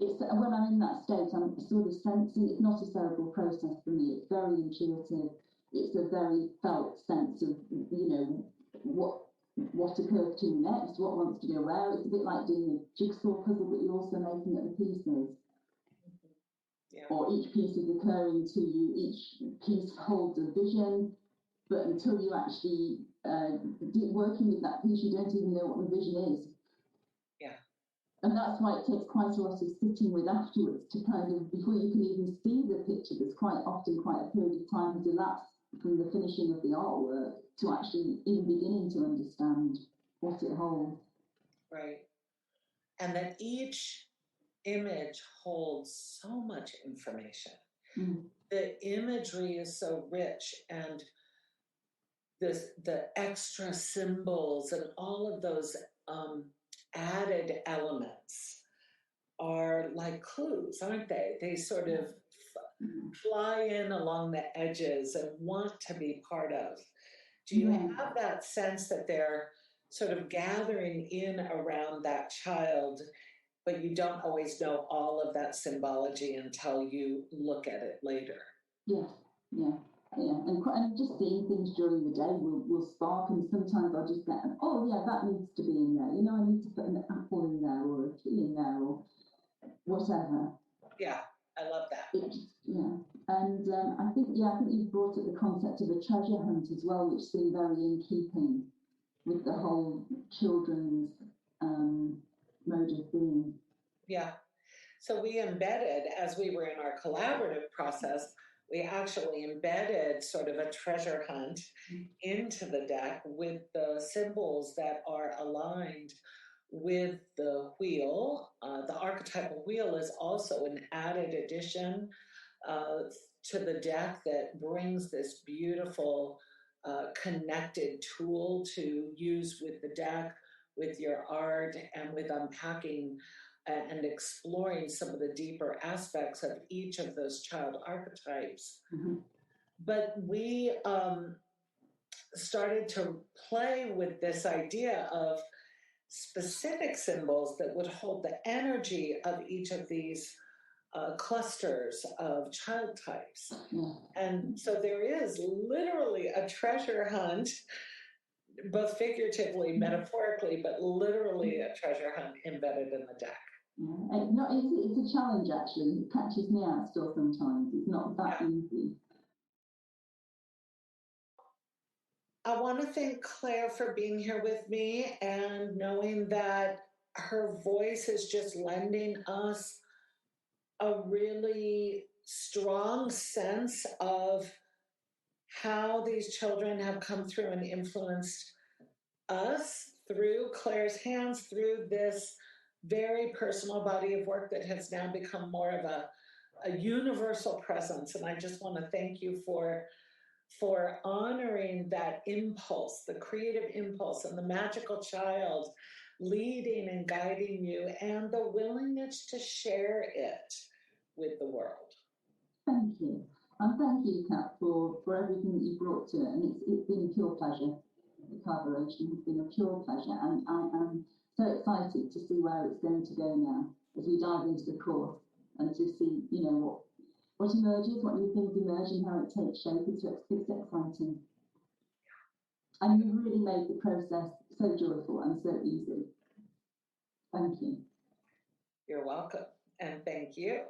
it's when I'm in that state, I'm sort of sensing. It's not a cerebral process for me. It's very intuitive. It's a very felt sense of, what occurs to you next, what wants to go where. It's a bit like doing a jigsaw puzzle, but you're also making it the pieces. Yeah. Or each piece is occurring to you. Each piece holds a vision, but until you actually working with that piece, you don't even know what the vision is. Yeah. And that's why it takes quite a lot of sitting with afterwards to kind of, before you can even see the picture, there's quite often quite a period of time has elapsed from the finishing of the artwork to actually even beginning to understand what it holds. Right. And that each image holds so much information. Mm. The imagery is so rich, and the extra symbols and all of those added elements are like clues, aren't they? They sort of fly in along the edges and want to be part of. Do you have that sense that they're sort of gathering in around that child, but you don't always know all of that symbology until you look at it later? Yeah. And just seeing things during the day will spark, and sometimes I'll just get, oh yeah, that needs to be in there. I need to put an apple in there or a key in there or whatever. Yeah, I love that. And I think you've brought up the concept of a treasure hunt as well, which seemed very in keeping with the whole children's mode of being. Yeah. So we embedded, as we were in our collaborative process, we actually embedded sort of a treasure hunt into the deck with the symbols that are aligned with the wheel. The archetypal wheel is also an added addition to the deck that brings this beautiful connected tool to use with the deck, with your art, and with unpacking and exploring some of the deeper aspects of each of those child archetypes. Mm-hmm. But we started to play with this idea of specific symbols that would hold the energy of each of these clusters of child types. Yeah. And so there is literally a treasure hunt, both figuratively, metaphorically, but literally a treasure hunt embedded in the deck. Yeah. It's a challenge, actually. It catches me out still sometimes. It's not that easy. I want to thank Claire for being here with me and knowing that her voice is just lending us a really strong sense of how these children have come through and influenced us through Claire's hands, through this very personal body of work that has now become more of a universal presence. And I just want to thank you for honoring that impulse, the creative impulse, and the magical child leading and guiding you, and the willingness to share it with the world. Thank you. And thank you, Kat, for everything that you brought to it. And it's been a pure pleasure. The collaboration has been a pure pleasure. And I am so excited to see where it's going to go now as we dive into the course and to see, what emerges, what new things emerge, and how it takes shape. It's exciting. And you really made the process so joyful and so easy. Thank you. You're welcome. And thank you.